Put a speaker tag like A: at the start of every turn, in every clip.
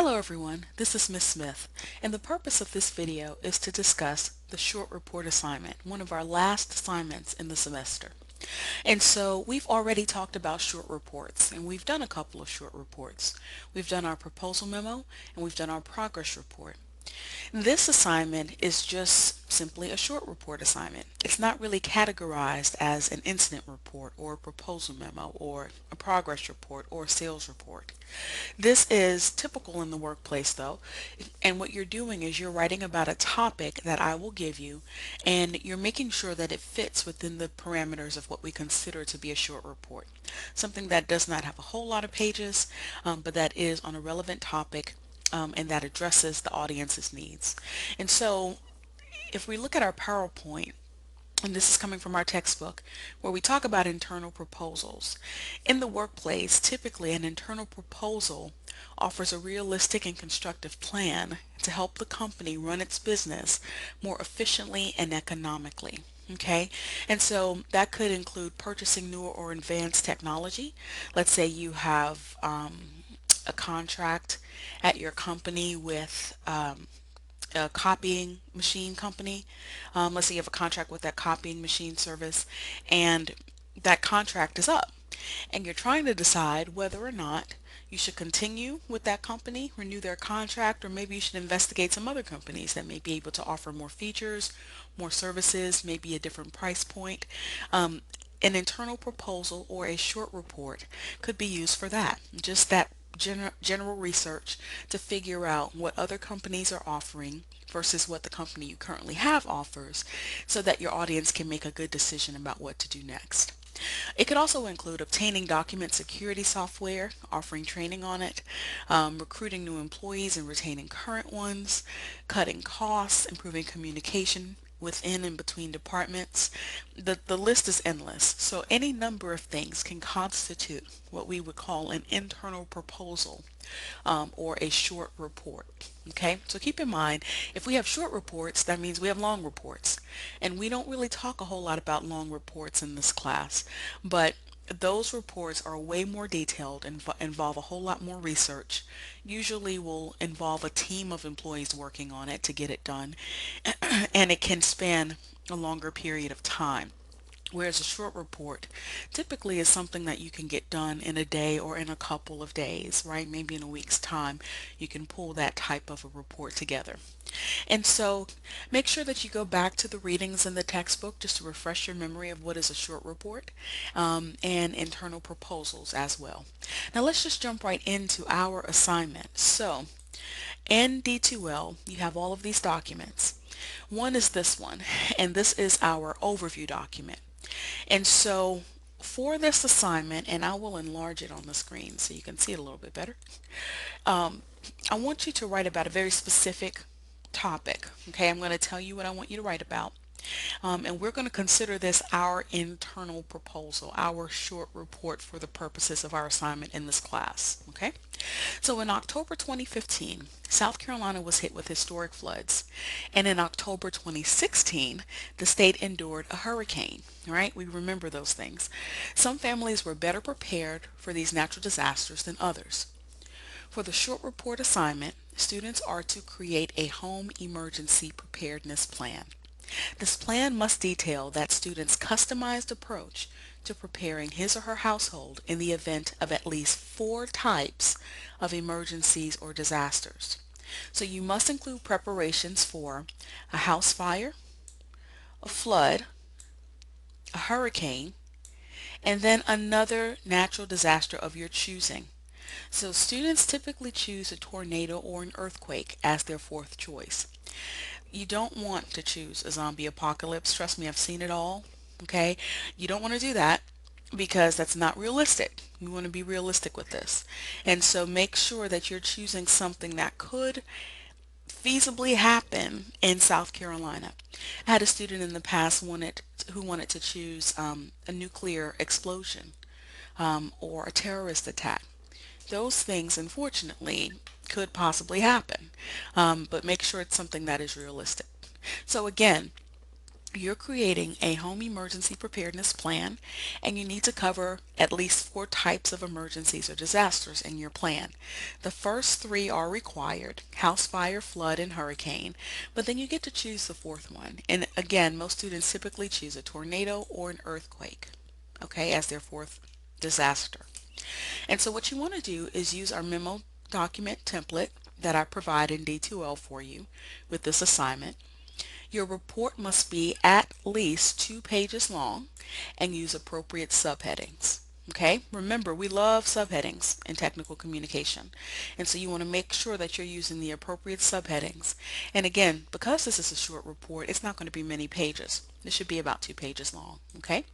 A: Hello everyone, this is Miss Smith, and the purpose of this video is to discuss the short report assignment, one of our last assignments in the semester. And so we've already talked about short reports, and we've done a couple of short reports. We've done our proposal memo, and we've done our progress report. This assignment is just simply a short report assignment. It's not really categorized as an incident report or a proposal memo or a progress report or a sales report. This is typical in the workplace though, and what you're doing is you're writing about a topic that I will give you, and you're making sure that it fits within the parameters of what we consider to be a short report. Something that does not have a whole lot of pages, but that is on a relevant topic, and that addresses the audience's needs. And so if we look at our PowerPoint, and this is coming from our textbook, where we talk about internal proposals. In the workplace, typically an internal proposal offers a realistic and constructive plan to help the company run its business more efficiently and economically. Okay, and so that could include purchasing newer or advanced technology. Let's say you have a contract at your company with a copying machine company. Let's say you have a contract with that copying machine service, and that contract is up, and you're trying to decide whether or not you should continue with that company, renew their contract, or maybe you should investigate some other companies that may be able to offer more features, more services, maybe a different price point. An internal proposal or a short report could be used for that, just that general research to figure out what other companies are offering versus what the company you currently have offers, so that your audience can make a good decision about what to do next. It could also include obtaining document security software, offering training on it, recruiting new employees and retaining current ones, cutting costs, improving communication within and between departments. The list is endless. So any number of things can constitute what we would call an internal proposal, or a short report. Okay, so keep in mind, if we have short reports, that means we have long reports. And we don't really talk a whole lot about long reports in this class, but those reports are way more detailed and involve a whole lot more research. Usually will involve a team of employees working on it to get it done, and it can span a longer period of time. Whereas a short report typically is something that you can get done in a day or in a couple of days, right? Maybe in a week's time, you can pull that type of a report together. And so make sure that you go back to the readings in the textbook just to refresh your memory of what is a short report, and internal proposals as well. Now let's just jump right into our assignment. So in D2L, you have all of these documents. One is this one, and this is our overview document. And so for this assignment, and I will enlarge it on the screen so you can see it a little bit better, I want you to write about a very specific topic. Okay, I'm going to tell you what I want you to write about. And we're going to consider this our internal proposal, our short report for the purposes of our assignment in this class. Okay, so in October 2015, South Carolina was hit with historic floods. And in October 2016, the state endured a hurricane, right? We remember those things. Some families were better prepared for these natural disasters than others. For the short report assignment, students are to create a home emergency preparedness plan. This plan must detail that student's customized approach to preparing his or her household in the event of at least 4 types of emergencies or disasters. So you must include preparations for a house fire, a flood, a hurricane, and then another natural disaster of your choosing. So students typically choose a tornado or an earthquake as their 4th choice. You don't want to choose a zombie apocalypse. Trust me, I've seen it all. Okay? You don't want to do that because that's not realistic. We want to be realistic with this. And so make sure that you're choosing something that could feasibly happen in South Carolina. I had a student in the past who wanted to choose a nuclear explosion, or a terrorist attack. Those things, unfortunately, could possibly happen, but make sure it's something that is realistic. So again, You're creating a home emergency preparedness plan, and you need to cover at least 4 types of emergencies or disasters in your plan. The first 3 are required: house fire, flood, and hurricane, but then you get to choose the 4th one. And again, most students typically choose a tornado or an earthquake, okay, as their 4th disaster. And so what you want to do is use our memo document template that I provide in D2L for you with this assignment. Your report must be at least 2 pages long and use appropriate subheadings. Okay, remember we love subheadings in technical communication, and so you want to make sure that you're using the appropriate subheadings. And again, because this is a short report, it's not going to be many pages. It should be about 2 pages long. Okay,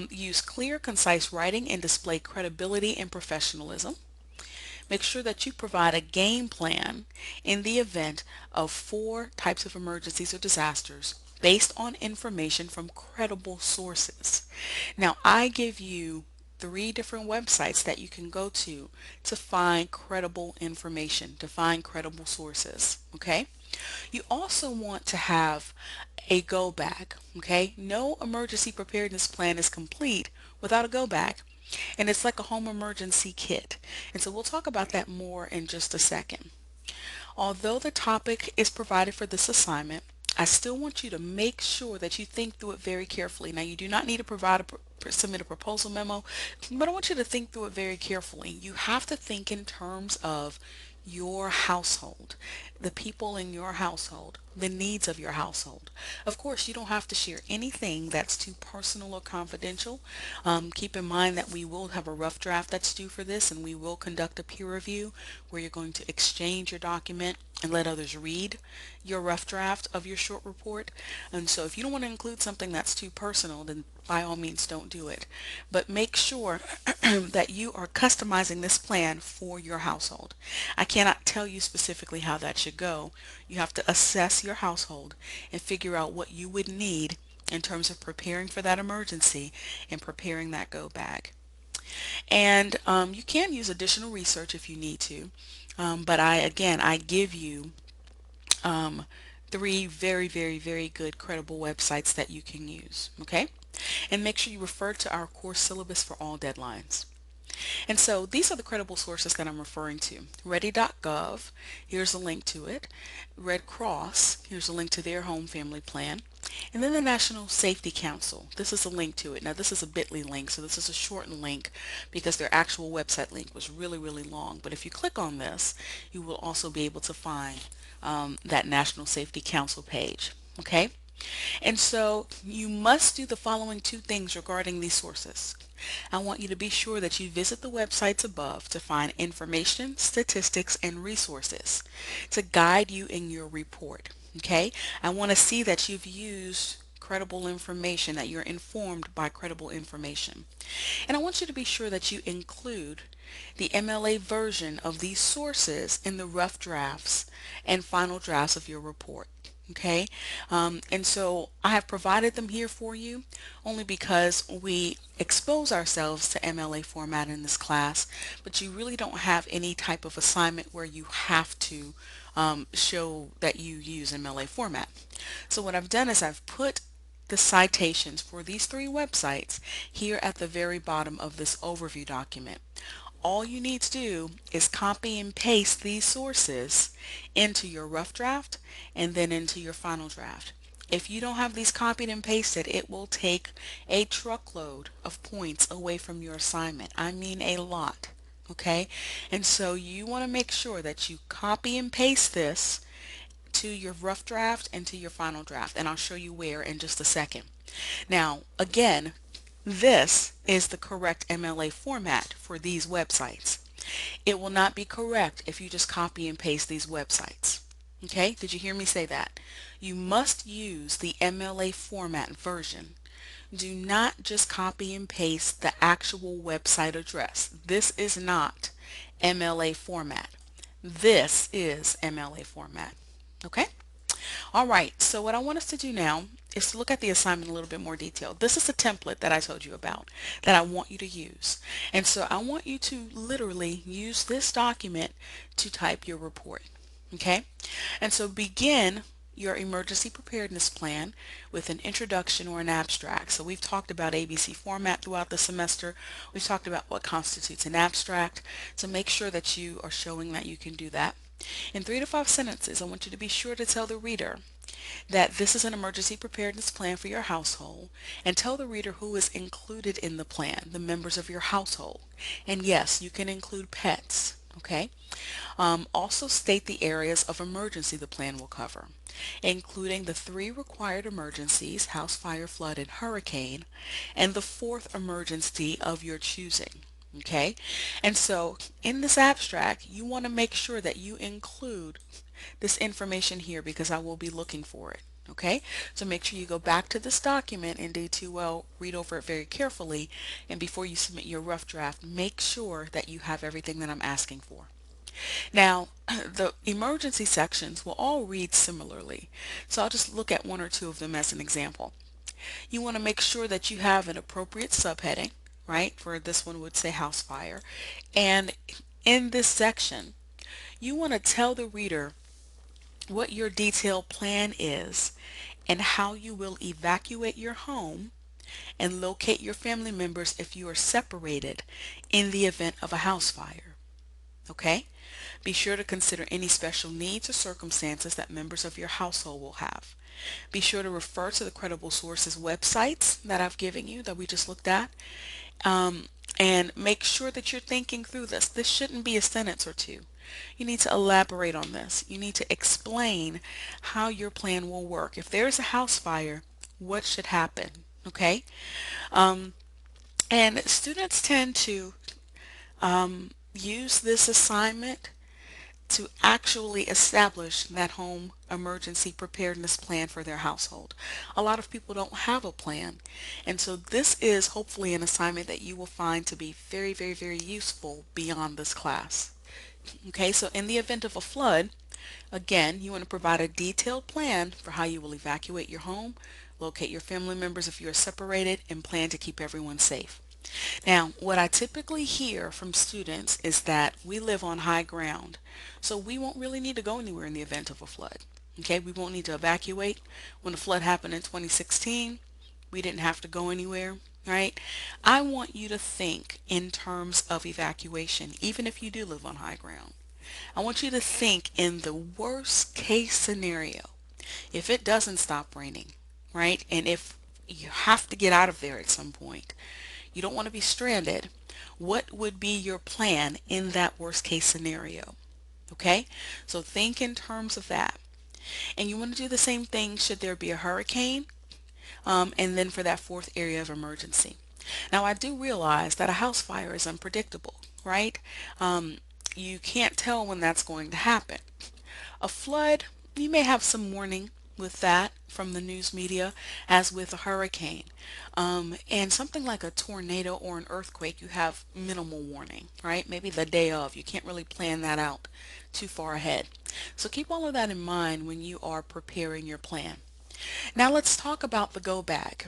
A: use clear, concise writing and display credibility and professionalism. Make sure that you provide a game plan in the event of 4 types of emergencies or disasters based on information from credible sources. Now, I give you 3 different websites that you can go to find credible information, to find credible sources. Okay? You also want to have a go bag. Okay? No emergency preparedness plan is complete without a go bag. And it's like a home emergency kit. And so we'll talk about that more in just a second. Although the topic is provided for this assignment, I still want you to make sure that you think through it very carefully. Now, you do not need to submit a proposal memo, but I want you to think through it very carefully. You have to think in terms of your household, the people in your household, the needs of your household. Of course, you don't have to share anything that's too personal or confidential. Keep in mind that we will have a rough draft that's due for this, and we will conduct a peer review where you're going to exchange your document and let others read your rough draft of your short report. And so if you don't want to include something that's too personal, then by all means don't do it. But make sure that you are customizing this plan for your household. I cannot tell you specifically how that should go. You have to assess your household and figure out what you would need in terms of preparing for that emergency and preparing that go bag. And you can use additional research if you need to. But I give you um, 3 very, very, very good credible websites that you can use. Okay? And make sure you refer to our course syllabus for all deadlines. And so these are the credible sources that I'm referring to. Ready.gov, here's a link to it. Red Cross, here's a link to their home family plan. And then the National Safety Council, this is a link to it. Now this is a bit.ly link, so this is a shortened link because their actual website link was really, really long. But if you click on this, you will also be able to find that National Safety Council page. Okay? And so you must do the following 2 things regarding these sources. I want you to be sure that you visit the websites above to find information, statistics, and resources to guide you in your report. Okay? I want to see that you've used credible information, that you're informed by credible information. And I want you to be sure that you include the MLA version of these sources in the rough drafts and final drafts of your report. Okay, and so I have provided them here for you only because we expose ourselves to MLA format in this class, but you really don't have any type of assignment where you have to show that you use MLA format. So what I've done is I've put the citations for these 3 websites here at the very bottom of this overview document. All you need to do is copy and paste these sources into your rough draft and then into your final draft. If you don't have these copied and pasted, it will take a truckload of points away from your assignment. I mean a lot. Okay? And so you want to make sure that you copy and paste this to your rough draft and to your final draft. And I'll show you where in just a second. Now, again, this is the correct MLA format for these websites. It will not be correct if you just copy and paste these websites. Okay, did you hear me say that? You must use the MLA format version. Do not just copy and paste the actual website address. This is not MLA format. This is MLA format. Okay? All right, so what I want us to do now is to look at the assignment in a little bit more detail. This is a template that I told you about that I want you to use. And so I want you to literally use this document to type your report. Okay? And so begin your emergency preparedness plan with an introduction or an abstract. So we've talked about ABC format throughout the semester. We've talked about what constitutes an abstract. So make sure that you are showing that you can do that. In 3 to 5 sentences, I want you to be sure to tell the reader that this is an emergency preparedness plan for your household, and tell the reader who is included in the plan, the members of your household. And yes, you can include pets, okay? Also state the areas of emergency the plan will cover, including the 3 required emergencies, house, fire, flood, and hurricane, and the 4th emergency of your choosing. Okay, and so in this abstract, you want to make sure that you include this information here because I will be looking for it. Okay, so make sure you go back to this document in D2L, read over it very carefully, and before you submit your rough draft, make sure that you have everything that I'm asking for. Now, the emergency sections will all read similarly, so I'll just look at one or two of them as an example. You want to make sure that you have an appropriate subheading, right? For this one would say house fire. And in this section, you want to tell the reader what your detailed plan is and how you will evacuate your home and locate your family members if you are separated in the event of a house fire. Okay? Be sure to consider any special needs or circumstances that members of your household will have. Be sure to refer to the credible sources websites that I've given you that we just looked at. And make sure that you're thinking through this. This shouldn't be a sentence or two. You need to elaborate on this. You need to explain how your plan will work. If there's a house fire, what should happen? Okay? And students tend to use this assignment to actually establish that home emergency preparedness plan for their household. A lot of people don't have a plan, and so this is hopefully an assignment that you will find to be very, very, very useful beyond this class. Okay, so in the event of a flood, again, you want to provide a detailed plan for how you will evacuate your home, locate your family members if you are separated, and plan to keep everyone safe. Now, what I typically hear from students is that we live on high ground, so we won't really need to go anywhere in the event of a flood. Okay, we won't need to evacuate. When the flood happened in 2016, we didn't have to go anywhere, right? I want you to think in terms of evacuation, even if you do live on high ground. I want you to think in the worst case scenario. If it doesn't stop raining, right? And if you have to get out of there at some point, you don't want to be stranded. What would be your plan in that worst case scenario? Okay, so think in terms of that. And you want to do the same thing should there be a hurricane, and then for that 4th area of emergency. Now, I do realize that a house fire is unpredictable, right? You can't tell when that's going to happen. A flood, you may have some warning with that from the news media as with a hurricane. And something like a tornado or an earthquake, you have minimal warning, right? Maybe the day of. You can't really plan that out too far ahead. So keep all of that in mind when you are preparing your plan. Now let's talk about the go bag.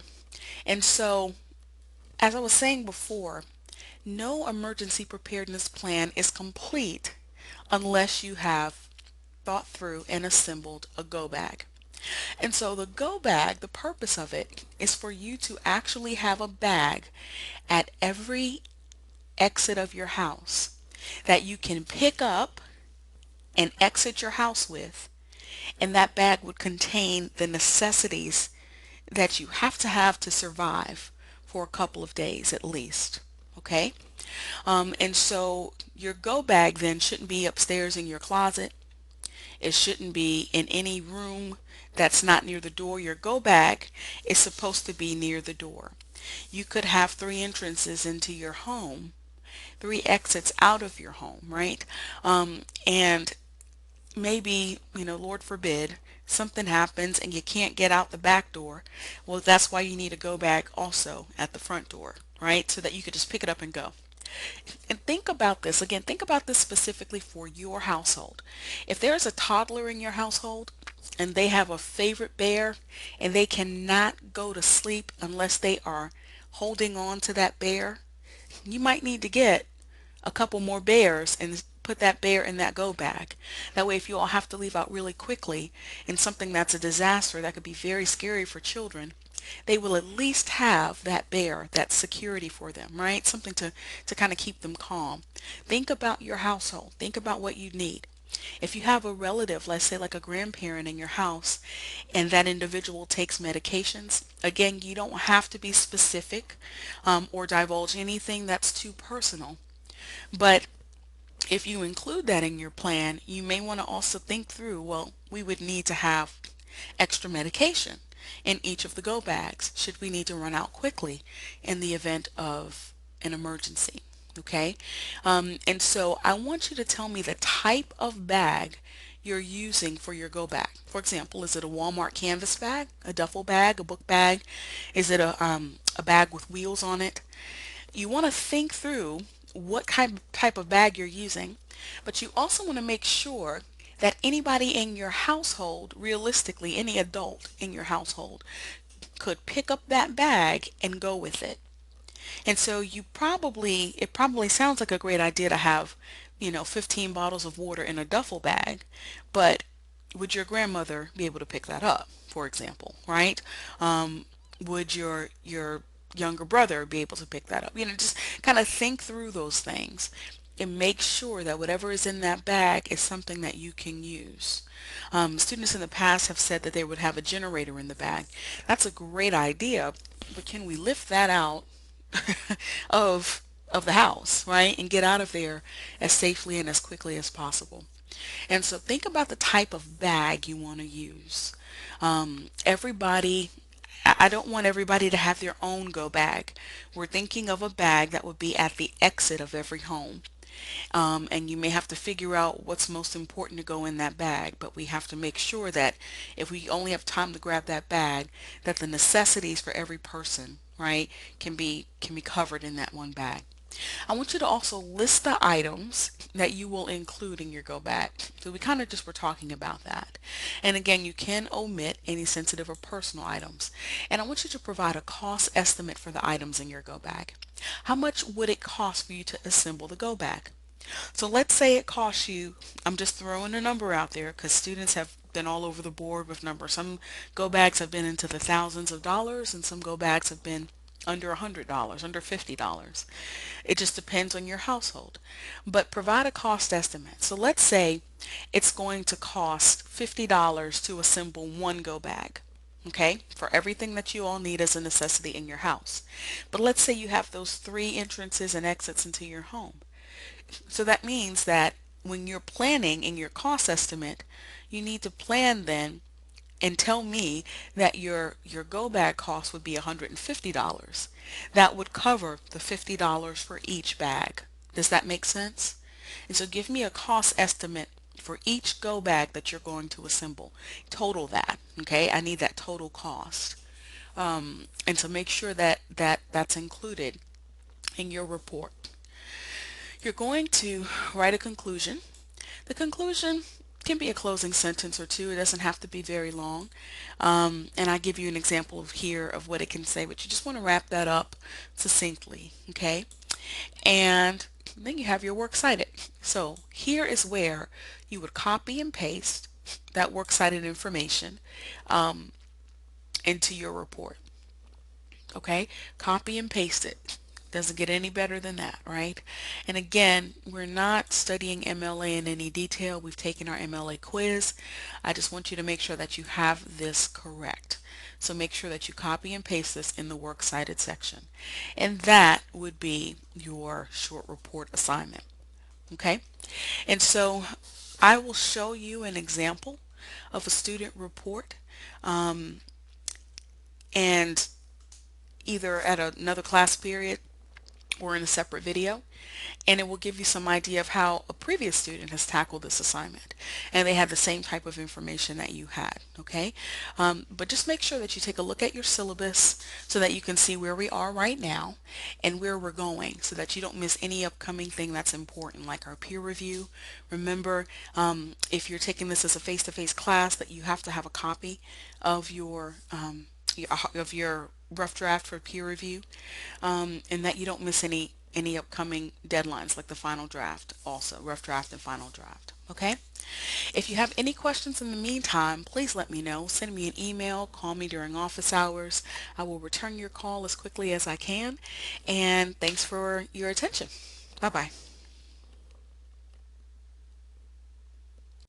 A: And so, as I was saying before, no emergency preparedness plan is complete unless you have thought through and assembled a go bag. And so the go bag, the purpose of it is for you to actually have a bag at every exit of your house that you can pick up and exit your house with, and that bag would contain the necessities that you have to survive for a couple of days at least. Okay? And so your go bag then shouldn't be upstairs in your closet. It shouldn't be in any room that's not near the door. Your go bag is supposed to be near the door. You could have 3 entrances into your home, 3 exits out of your home, right? And maybe, Lord forbid, something happens and you can't get out the back door. Well, that's why you need a go bag also at the front door, right? So that you could just pick it up and go. And think about this, again, think about this specifically for your household. If there's a toddler in your household and they have a favorite bear and they cannot go to sleep unless they are holding on to that bear, you might need to get a couple more bears and put that bear in that go bag. That way if you all have to leave out really quickly in something that's a disaster that could be very scary for children, they will at least have that bear, that security for them, right? Something to kind of keep them calm. Think about your household. Think about what you need. If you have a relative, let's say like a grandparent in your house, and that individual takes medications, again, you don't have to be specific or divulge anything that's too personal. But if you include that in your plan, you may want to also think through, well, we would need to have extra medication in each of the go bags should we need to run out quickly in the event of an emergency. Okay, and so I want you to tell me the type of bag you're using for your go bag. For example, is it a Walmart canvas bag, a duffel bag, a book bag? Is it a bag with wheels on it? You want to think through what type of bag you're using, but you also want to make sure that anybody in your household, realistically, any adult in your household, could pick up that bag and go with it. And so it probably sounds like a great idea to have, 15 bottles of water in a duffel bag, but would your grandmother be able to pick that up, for example, right? Would your younger brother be able to pick that up? Just kind of think through those things and make sure that whatever is in that bag is something that you can use. Students in the past have said that they would have a generator in the bag. That's a great idea, but can we lift that out of the house, right? And get out of there as safely and as quickly as possible. And so think about the type of bag you want to use. Everybody, I don't want everybody to have their own go bag. We're thinking of a bag that would be at the exit of every home. And you may have to figure out what's most important to go in that bag, but we have to make sure that if we only have time to grab that bag, that the necessities for every person, right, can be covered in that one bag. I want you to also list the items that you will include in your go bag. So we kind of just were talking about that. And again, you can omit any sensitive or personal items. And I want you to provide a cost estimate for the items in your go bag. How much would it cost for you to assemble the go bag? So let's say it costs you, I'm just throwing a number out there because students have been all over the board with numbers. Some go bags have been into the thousands of dollars and some go bags have been under $100, under $50. It just depends on your household. But provide a cost estimate. So let's say it's going to cost $50 to assemble one go bag. Okay, for everything that you all need as a necessity in your house. But let's say you have those three entrances and exits into your home. So that means that when you're planning in your cost estimate, you need to plan then and tell me that your go bag cost would be $150. That would cover the $50 for each bag. Does that make sense? And so give me a cost estimate for each go bag that you're going to assemble. Total that, okay? I need that total cost. And so make sure that's included in your report. You're going to write a conclusion. The conclusion can be a closing sentence or two. It doesn't have to be very long. And I give you an example of here of what it can say, but you just want to wrap that up succinctly, okay? And then you have your works cited. So here is where you would copy and paste that works cited information into your report, okay? Copy and paste it. Doesn't get any better than that, right? And again, we're not studying MLA in any detail. We've taken our MLA quiz. I just want you to make sure that you have this correct. So make sure that you copy and paste this in the works cited section. And that would be your short report assignment. Okay? And so I will show you an example of a student report and either at another class period or in a separate video, and it will give you some idea of how a previous student has tackled this assignment and they had the same type of information that you had. Okay, but just make sure that you take a look at your syllabus so that you can see where we are right now and where we're going, so that you don't miss any upcoming thing that's important, like our peer review. Remember, if you're taking this as a face-to-face class, that you have to have a copy of your rough draft for peer review, and that you don't miss any upcoming deadlines like the final draft, also rough draft and final draft. Okay? If you have any questions in the meantime, please let me know. Send me an email, call me during office hours. I will return your call as quickly as I can. And thanks for your attention. Bye bye.